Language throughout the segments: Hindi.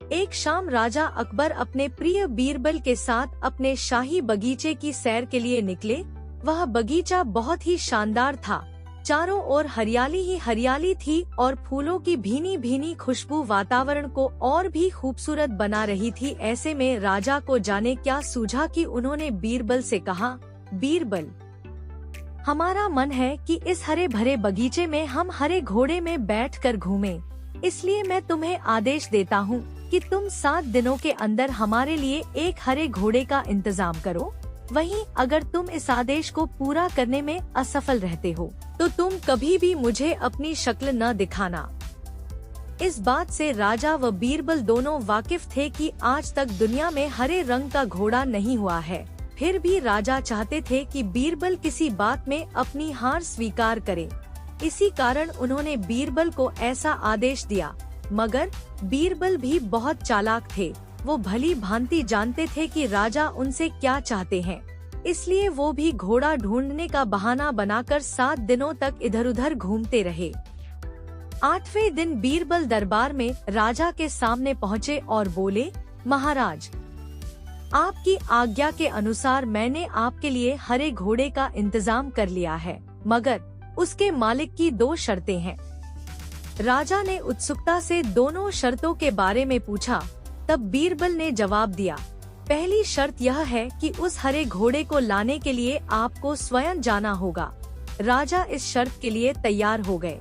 एक शाम राजा अकबर अपने प्रिय बीरबल के साथ अपने शाही बगीचे की सैर के लिए निकले। वह बगीचा बहुत ही शानदार था। चारों ओर हरियाली ही हरियाली थी और फूलों की भीनी भीनी खुशबू वातावरण को और भी खूबसूरत बना रही थी। ऐसे में राजा को जाने क्या सूझा कि उन्होंने बीरबल से कहा, बीरबल, हमारा मन है कि इस हरे भरे बगीचे में हम हरे घोड़े में बैठकर घूमें। इसलिए मैं तुम्हें आदेश देता हूँ कि तुम 7 दिनों के अंदर हमारे लिए एक हरे घोड़े का इंतजाम करो। वहीं अगर तुम इस आदेश को पूरा करने में असफल रहते हो तो तुम कभी भी मुझे अपनी शक्ल न दिखाना। इस बात से राजा व बीरबल दोनों वाकिफ थे कि आज तक दुनिया में हरे रंग का घोड़ा नहीं हुआ है। फिर भी राजा चाहते थे कि बीरबल किसी बात में अपनी हार स्वीकार करे। इसी कारण उन्होंने बीरबल को ऐसा आदेश दिया। मगर बीरबल भी बहुत चालाक थे। वो भली भांति जानते थे कि राजा उनसे क्या चाहते हैं। इसलिए वो भी घोड़ा ढूंढने का बहाना बनाकर 7 दिनों तक इधर उधर घूमते रहे। 8वें दिन बीरबल दरबार में राजा के सामने पहुँचे और बोले, महाराज, आपकी आज्ञा के अनुसार मैंने आपके लिए हरे घोड़े का इंतजाम कर लिया है, मगर उसके मालिक की 2 शर्तें हैं। राजा ने उत्सुकता से दोनों शर्तों के बारे में पूछा। तब बीरबल ने जवाब दिया, पहली शर्त यह है कि उस हरे घोड़े को लाने के लिए आपको स्वयं जाना होगा। राजा इस शर्त के लिए तैयार हो गए।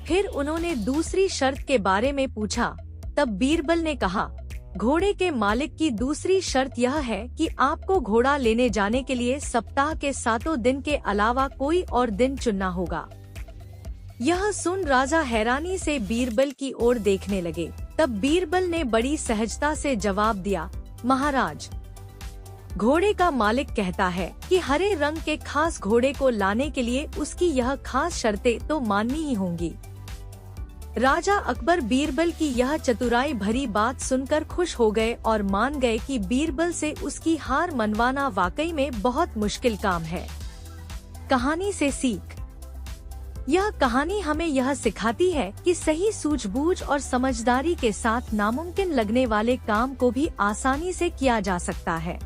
फिर उन्होंने दूसरी शर्त के बारे में पूछा। तब बीरबल ने कहा, घोड़े के मालिक की दूसरी शर्त यह है कि आपको घोड़ा लेने जाने के लिए सप्ताह के 7 दिन के अलावा कोई और दिन चुनना होगा। यह सुन राजा हैरानी से बीरबल की ओर देखने लगे। तब बीरबल ने बड़ी सहजता से जवाब दिया, महाराज, घोड़े का मालिक कहता है कि हरे रंग के खास घोड़े को लाने के लिए उसकी यह खास शर्तें तो माननी ही होंगी। राजा अकबर बीरबल की यह चतुराई भरी बात सुनकर खुश हो गए और मान गए कि बीरबल से उसकी हार मनवाना वाकई में बहुत मुश्किल काम है। कहानी से सीख। यह कहानी हमें यह सिखाती है कि सही सूझबूझ और समझदारी के साथ नामुमकिन लगने वाले काम को भी आसानी से किया जा सकता है।